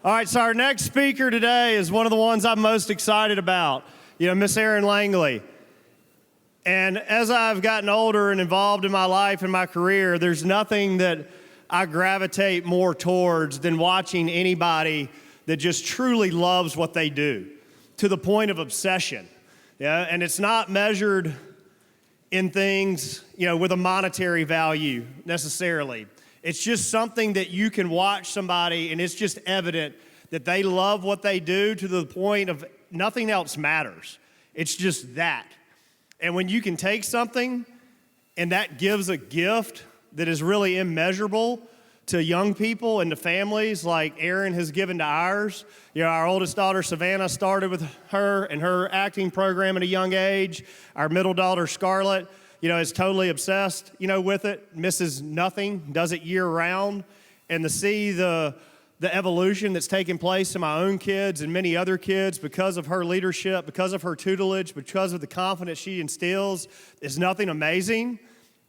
All right, so our next speaker today is one of the ones I'm most excited about, Miss Erin Langley. And as I've gotten older and involved in my life and my career, there's nothing that I gravitate more towards than watching anybody that just truly loves what they do to the point of obsession. Yeah, and it's not measured in things, with a monetary value necessarily. It's just something that you can watch somebody and it's just evident that they love what they do to the point of nothing else matters. It's just that. And when you can take something and that gives a gift that is really immeasurable to young people and to families like Erin has given to ours. Our oldest daughter, Savannah, started with her and her acting program at a young age. Our middle daughter, Scarlett, is totally obsessed, with it, misses nothing, does it year round. And to see the evolution that's taking place in my own kids and many other kids because of her leadership, because of her tutelage, because of the confidence she instills is nothing amazing.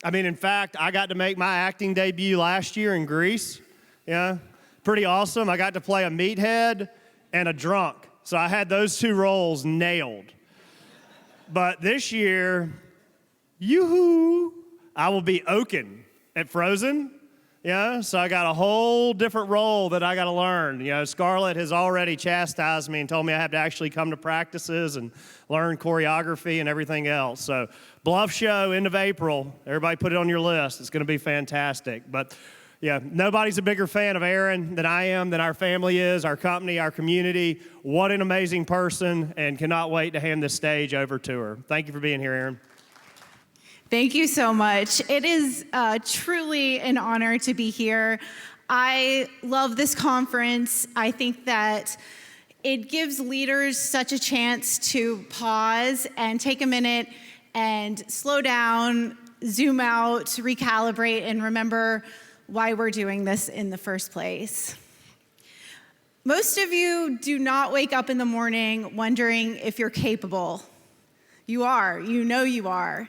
I mean, in fact, I got to make my acting debut last year in Greece. Yeah, pretty awesome. I got to play a meathead and a drunk. So I had those two roles nailed. But this year, yoo-hoo, I will be Oaken at Frozen. Yeah, so I got a whole different role that I got to learn. Scarlett has already chastised me and told me I have to actually come to practices and learn choreography and everything else. So Bluff Show, end of April. Everybody put it on your list. It's going to be fantastic. But yeah, nobody's a bigger fan of Erin than I am, than our family is, our company, our community. What an amazing person, and cannot wait to hand this stage over to her. Thank you for being here, Erin. Thank you so much. It is truly an honor to be here. I love this conference. I think that it gives leaders such a chance to pause and take a minute and slow down, zoom out, recalibrate, and remember why we're doing this in the first place. Most of you do not wake up in the morning wondering if you're capable. You are. You are.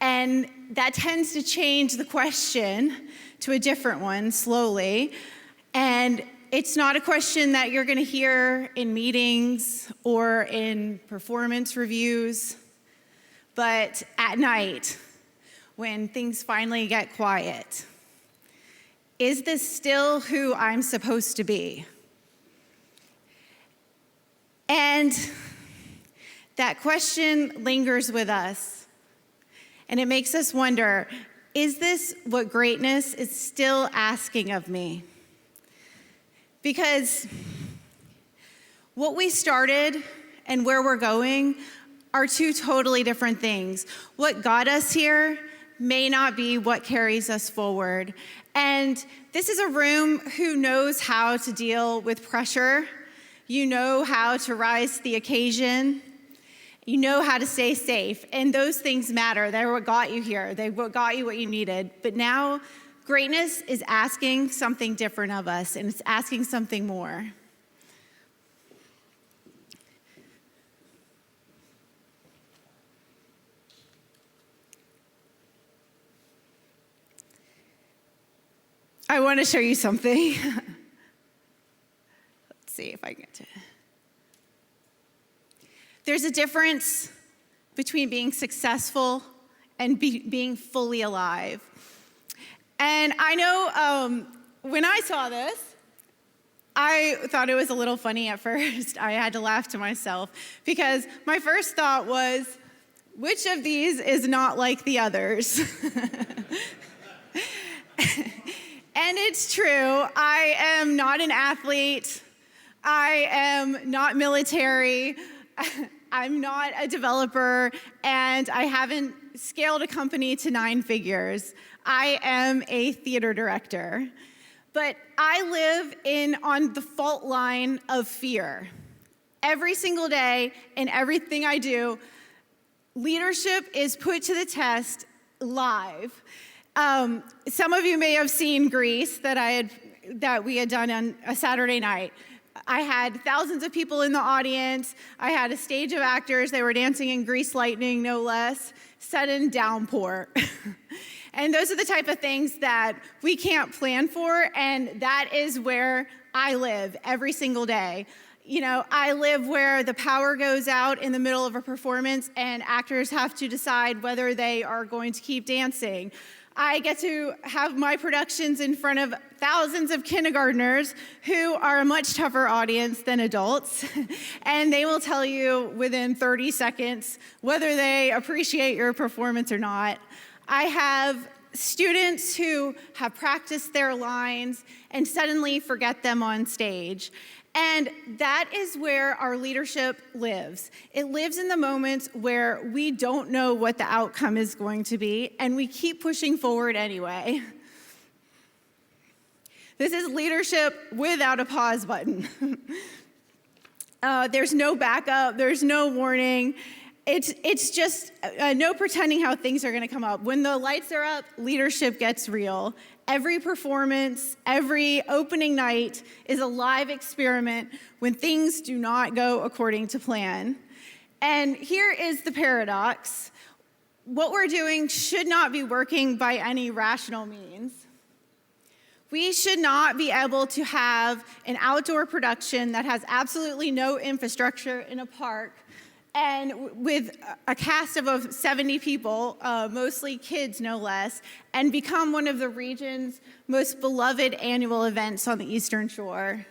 And that tends to change the question to a different one slowly. And it's not a question that you're going to hear in meetings or in performance reviews, but at night, when things finally get quiet. Is this still who I'm supposed to be? And that question lingers with us. And it makes us wonder, is this what greatness is still asking of me? Because what we started and where we're going are two totally different things. What got us here may not be what carries us forward. And this is a room who knows how to deal with pressure. You know how to rise to the occasion. You know how to stay safe, and those things matter. They're what got you here. They got you what you needed. But now, greatness is asking something different of us, and it's asking something more. I want to show you something. Let's see if I can get to it. There's a difference between being successful and being fully alive. And I know when I saw this, I thought it was a little funny at first. I had to laugh to myself because my first thought was, which of these is not like the others? And it's true. I am not an athlete. I am not military. I'm not a developer, and I haven't scaled a company to 9 figures. I am a theater director. But I live on the fault line of fear. Every single day, in everything I do, leadership is put to the test live. Some of you may have seen Grease that we had done on a Saturday night. I had thousands of people in the audience. I had a stage of actors. They were dancing in grease lightning, no less, set in downpour. And those are the type of things that we can't plan for, and that is where I live every single day. You know, I live where the power goes out in the middle of a performance and actors have to decide whether they are going to keep dancing. I get to have my productions in front of thousands of kindergartners who are a much tougher audience than adults, and they will tell you within 30 seconds whether they appreciate your performance or not. I have students who have practiced their lines and suddenly forget them on stage. And that is where our leadership lives. It lives in the moments where we don't know what the outcome is going to be, and we keep pushing forward anyway. This is leadership without a pause button. There's no backup, there's no warning. It's just no pretending how things are going to come up. When the lights are up, leadership gets real. Every performance, every opening night is a live experiment when things do not go according to plan. And here is the paradox. What we're doing should not be working by any rational means. We should not be able to have an outdoor production that has absolutely no infrastructure in a park and with a cast of 70 people, mostly kids no less, and become one of the region's most beloved annual events on the Eastern Shore.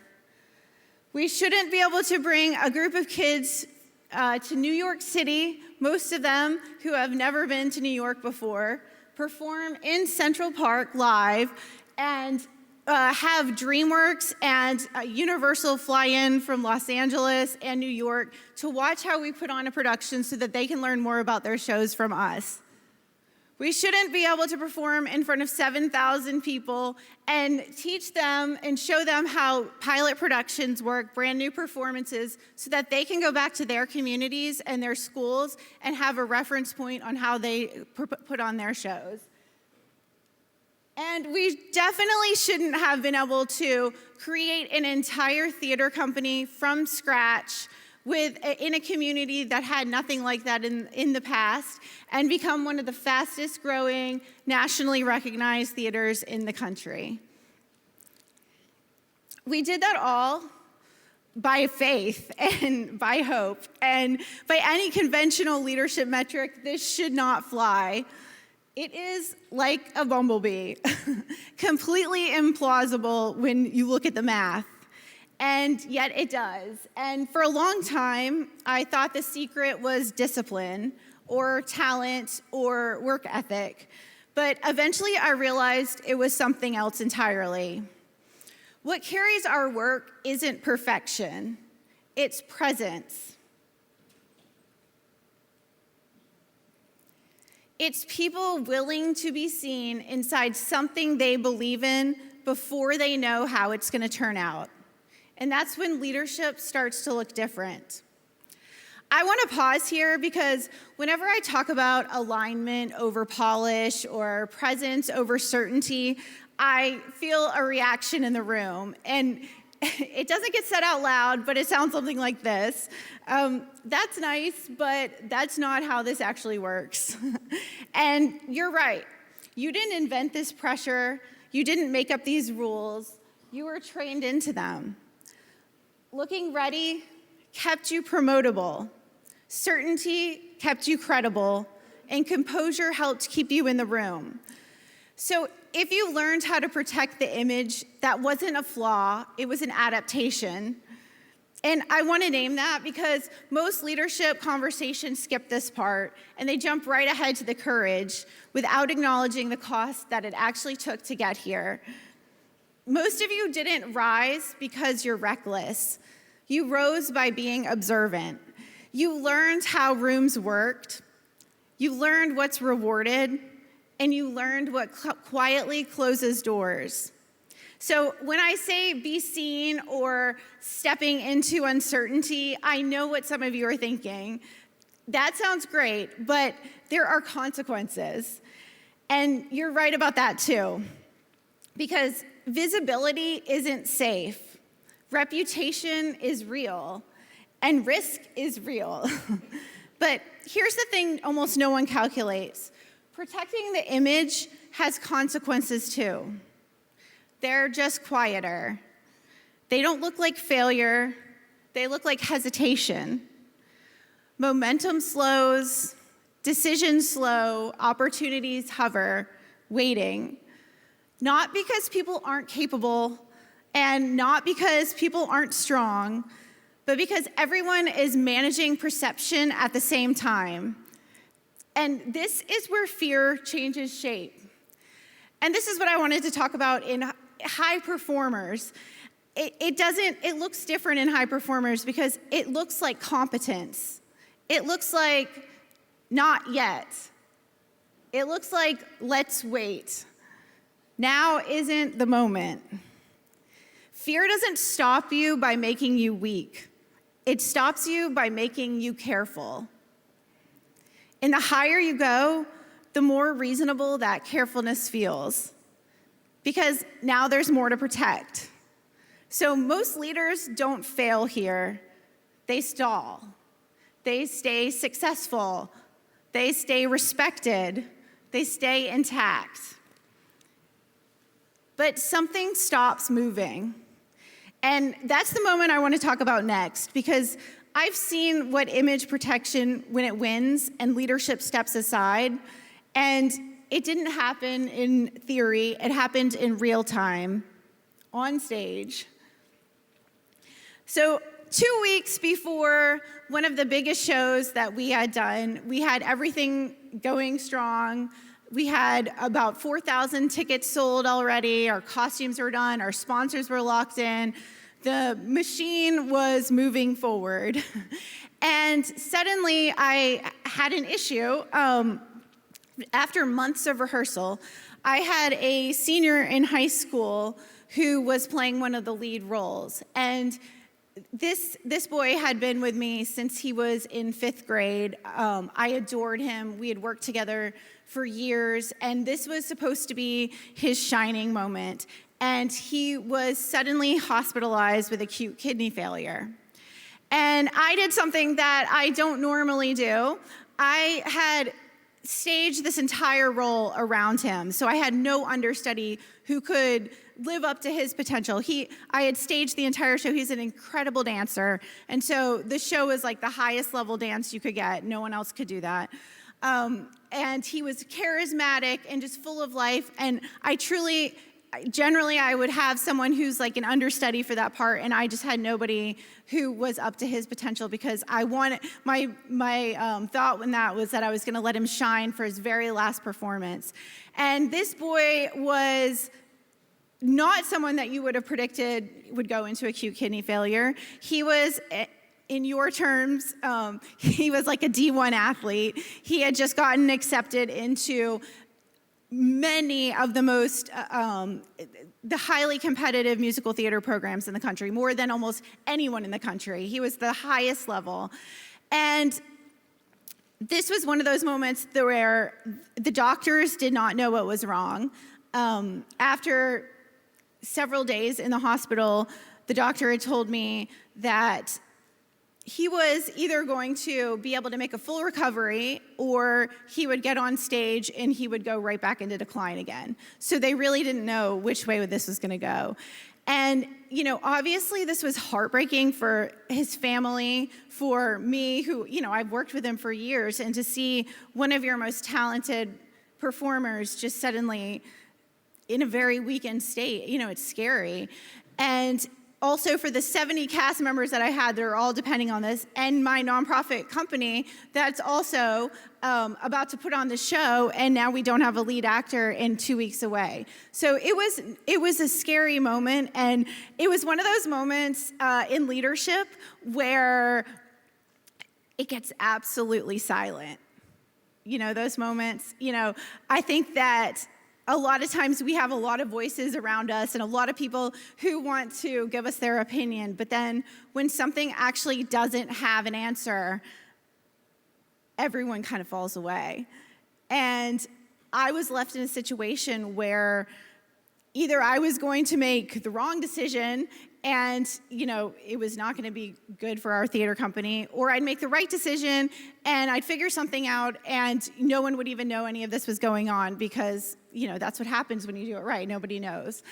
We shouldn't be able to bring a group of kids to New York City, most of them who have never been to New York before, perform in Central Park live, and have DreamWorks and Universal fly in from Los Angeles and New York to watch how we put on a production so that they can learn more about their shows from us. We shouldn't be able to perform in front of 7,000 people and teach them and show them how pilot productions work, brand new performances, so that they can go back to their communities and their schools and have a reference point on how they put on their shows. And we definitely shouldn't have been able to create an entire theater company from scratch in a community that had nothing like that in the past and become one of the fastest growing, nationally recognized theaters in the country. We did that all by faith and by hope. And by any conventional leadership metric, this should not fly. It is like a bumblebee, completely implausible when you look at the math, and yet it does. And for a long time, I thought the secret was discipline or talent or work ethic, but eventually I realized it was something else entirely. What carries our work isn't perfection, it's presence. It's people willing to be seen inside something they believe in before they know how it's going to turn out. And that's when leadership starts to look different. I want to pause here because whenever I talk about alignment over polish or presence over certainty, I feel a reaction in the room. And it doesn't get said out loud, but it sounds something like this. That's nice, but that's not how this actually works. And you're right. You didn't invent this pressure. You didn't make up these rules. You were trained into them. Looking ready kept you promotable. Certainty kept you credible. And composure helped keep you in the room. So if you learned how to protect the image, that wasn't a flaw, it was an adaptation. And I want to name that because most leadership conversations skip this part and they jump right ahead to the courage without acknowledging the cost that it actually took to get here. Most of you didn't rise because you're reckless. You rose by being observant. You learned how rooms worked. You learned what's rewarded. And you learned what quietly closes doors. So when I say be seen or stepping into uncertainty, I know what some of you are thinking. That sounds great, but there are consequences. And you're right about that too. Because visibility isn't safe. Reputation is real. And risk is real. But here's the thing almost no one calculates. Protecting the image has consequences too. They're just quieter. They don't look like failure. They look like hesitation. Momentum slows, decisions slow, opportunities hover, waiting. Not because people aren't capable and not because people aren't strong, but because everyone is managing perception at the same time. And this is where fear changes shape. And this is what I wanted to talk about in high performers. It looks different in high performers because it looks like competence. It looks like not yet. It looks like let's wait. Now isn't the moment. Fear doesn't stop you by making you weak. It stops you by making you careful. And the higher you go, the more reasonable that carefulness feels. Because now there's more to protect. So most leaders don't fail here. They stall. They stay successful. They stay respected. They stay intact. But something stops moving. And that's the moment I want to talk about next, because I've seen what image protection, when it wins and leadership steps aside, and it didn't happen in theory, it happened in real time, on stage. So 2 weeks before one of the biggest shows that we had done, we had everything going strong. We had about 4,000 tickets sold already. Our costumes were done. Our sponsors were locked in. The machine was moving forward. And suddenly I had an issue. After months of rehearsal, I had a senior in high school who was playing one of the lead roles. And this boy had been with me since he was in 5th grade. I adored him. We had worked together for years, and this was supposed to be his shining moment. And he was suddenly hospitalized with acute kidney failure. And I did something that I don't normally do. I had staged this entire role around him, so I had no understudy who could live up to his potential. I had staged the entire show. He's an incredible dancer, and so the show was like the highest level dance you could get. No one else could do that. And he was charismatic and just full of life, and generally I would have someone who's like an understudy for that part, and I just had nobody who was up to his potential because I wanted, my thought when that was that I was gonna let him shine for his very last performance. And this boy was not someone that you would have predicted would go into acute kidney failure. He was, in your terms, he was like a D1 athlete. He had just gotten accepted into many of the most, the highly competitive musical theater programs in the country, more than almost anyone in the country. He was the highest level. And this was one of those moments where the doctors did not know what was wrong. After several days in the hospital, the doctor had told me that he was either going to be able to make a full recovery or he would get on stage and he would go right back into decline again. So they really didn't know which way this was going to go. And, obviously this was heartbreaking for his family, for me, who, I've worked with him for years, and to see one of your most talented performers just suddenly in a very weakened state, it's scary. And also for the 70 cast members that I had that are all depending on this, and my nonprofit company that's also about to put on the show, and now we don't have a lead actor in 2 weeks away. So it was a scary moment, and it was one of those moments in leadership where it gets absolutely silent. Those moments, I think that a lot of times we have a lot of voices around us and a lot of people who want to give us their opinion, but then when something actually doesn't have an answer, everyone kind of falls away. And I was left in a situation where either I was going to make the wrong decision and, it was not going to be good for our theater company, or I'd make the right decision and I'd figure something out and no one would even know any of this was going on because, that's what happens when you do it right. Nobody knows.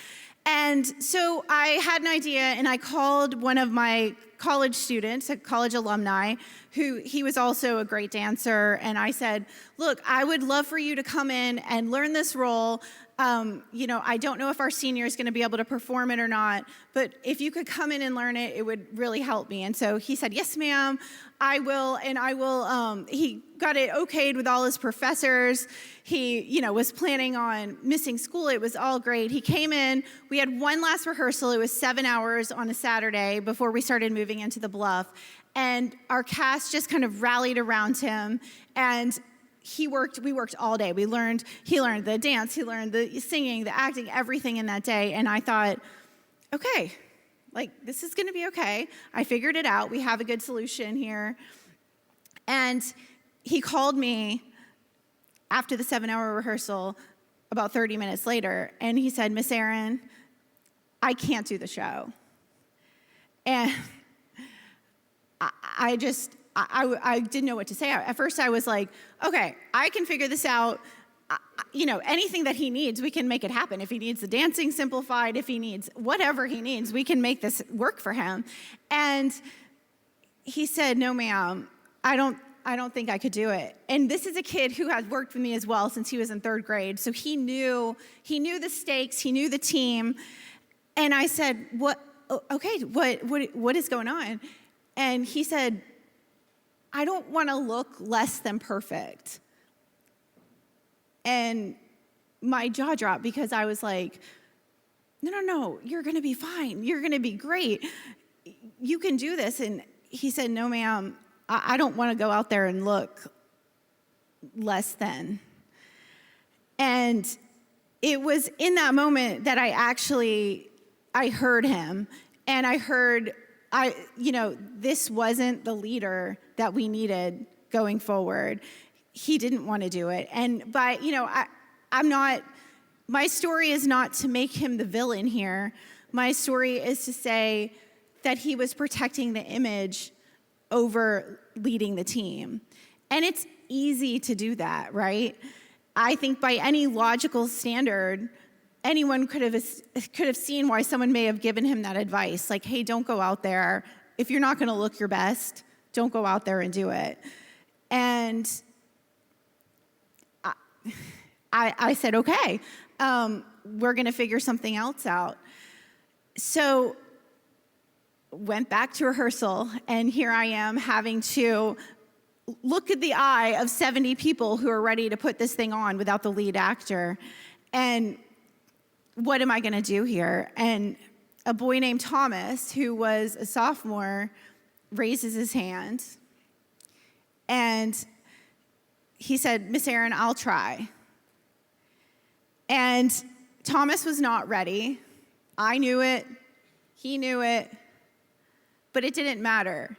And so I had an idea and I called one of my college students, a college alumni, he was also a great dancer. And I said, look, I would love for you to come in and learn this role. I don't know if our senior is going to be able to perform it or not, but if you could come in and learn it, it would really help me. And so he said, yes, ma'am, I will. And I will, he got it okayed with all his professors. He, was planning on missing school. It was all great. He came in, we had one last rehearsal. It was 7 hours on a Saturday before we started moving into the Bluff. And our cast just kind of rallied around him, and we worked all day. He learned the dance, he learned the singing, the acting, everything in that day. And I thought, okay, this is gonna be okay. I figured it out. We have a good solution here. And he called me after the 7-hour rehearsal about 30 minutes later, and he said, Miss Erin, I can't do the show. And I didn't know what to say. At first I was like, okay, I can figure this out. Anything that he needs, we can make it happen. If he needs the dancing simplified, if he needs whatever he needs, we can make this work for him. And he said, no, ma'am, I don't think I could do it. And this is a kid who has worked with me as well since he was in 3rd grade. So he knew the stakes, he knew the team. And I said, what is going on? And he said, I don't want to look less than perfect. And my jaw dropped because I was like, no, you're going to be fine. You're going to be great. You can do this. And he said, no, ma'am, I don't want to go out there and look less than. And it was in that moment that I heard him, and I heard, this wasn't the leader that we needed going forward. He didn't want to do it. And my story is not to make him the villain here. My story is to say that he was protecting the image over leading the team. And it's easy to do that, right? I think by any logical standard, anyone could have seen why someone may have given him that advice. Like, hey, don't go out there. If you're not going to look your best, don't go out there and do it. And I said, okay, we're going to figure something else out. So went back to rehearsal, and here I am having to look at the eye of 70 people who are ready to put this thing on without the lead actor. And what am I going to do here? And a boy named Thomas, who was a sophomore, raises his hand. And he said, Miss Erin, I'll try. And Thomas was not ready. I knew it. He knew it. But it didn't matter.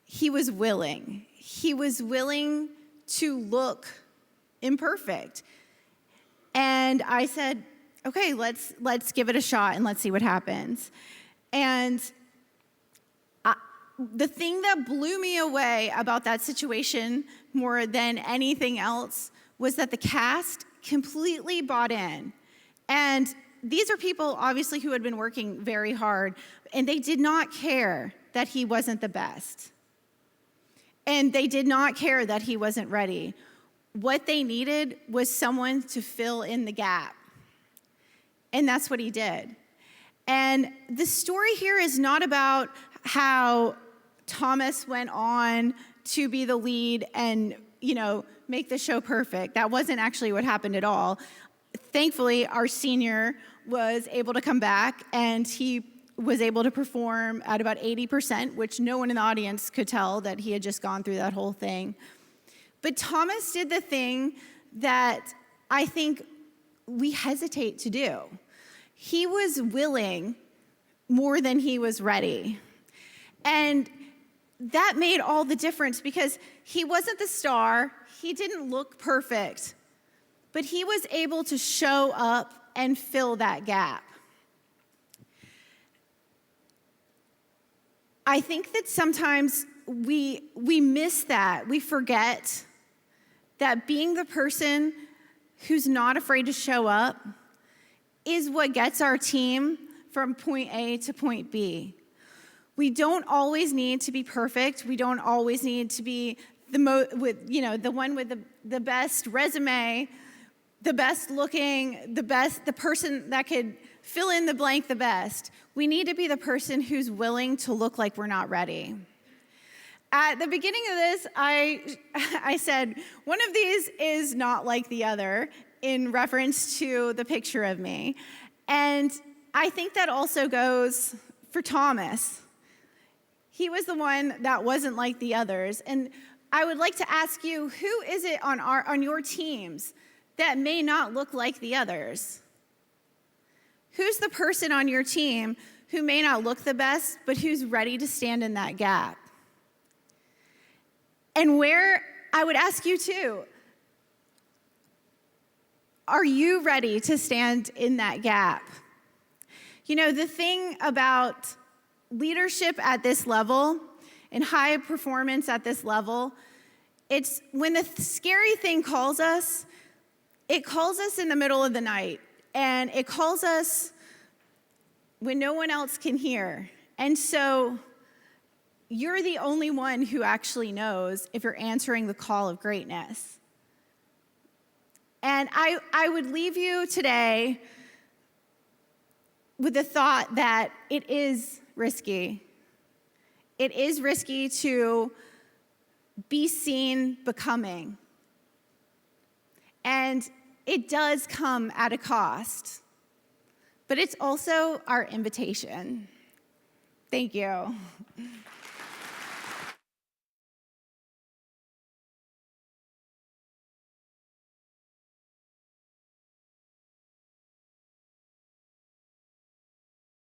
He was willing. He was willing to look imperfect. And I said, okay, let's give it a shot and let's see what happens. And the thing that blew me away about that situation more than anything else was that the cast completely bought in. And these are people, obviously, who had been working very hard, and they did not care that he wasn't the best. And they did not care that he wasn't ready. What they needed was someone to fill in the gap. And that's what he did. And the story here is not about how Thomas went on to be the lead and, make the show perfect. That wasn't actually what happened at all. Thankfully, our senior was able to come back, and he was able to perform at about 80%, which no one in the audience could tell that he had just gone through that whole thing. But Thomas did the thing that I think we hesitate to do. He was willing more than he was ready. And that made all the difference, because he wasn't the star, he didn't look perfect, but he was able to show up and fill that gap. I think that sometimes we miss that. We forget that being the person who's not afraid to show up is what gets our team from point A to point B. We don't always need to be perfect. We don't always need to be the one with the best resume, the best looking, the person that could fill in the blank the best. We need to be the person who's willing to look like we're not ready. At the beginning of this, I said, one of these is not like the other in reference to the picture of me. And I think that also goes for Thomas. He was the one that wasn't like the others. And I would like to ask you, who is it on your teams that may not look like the others? Who's the person on your team who may not look the best, but who's ready to stand in that gap? And where, I would ask you too, are you ready to stand in that gap? You know, the thing about leadership at this level and high performance at this level, it's when the scary thing calls us, it calls us in the middle of the night, and it calls us when no one else can hear. And so you're the only one who actually knows if you're answering the call of greatness. And I would leave you today with the thought that it is risky. It is risky to be seen becoming. And it does come at a cost. But it's also our invitation. Thank you.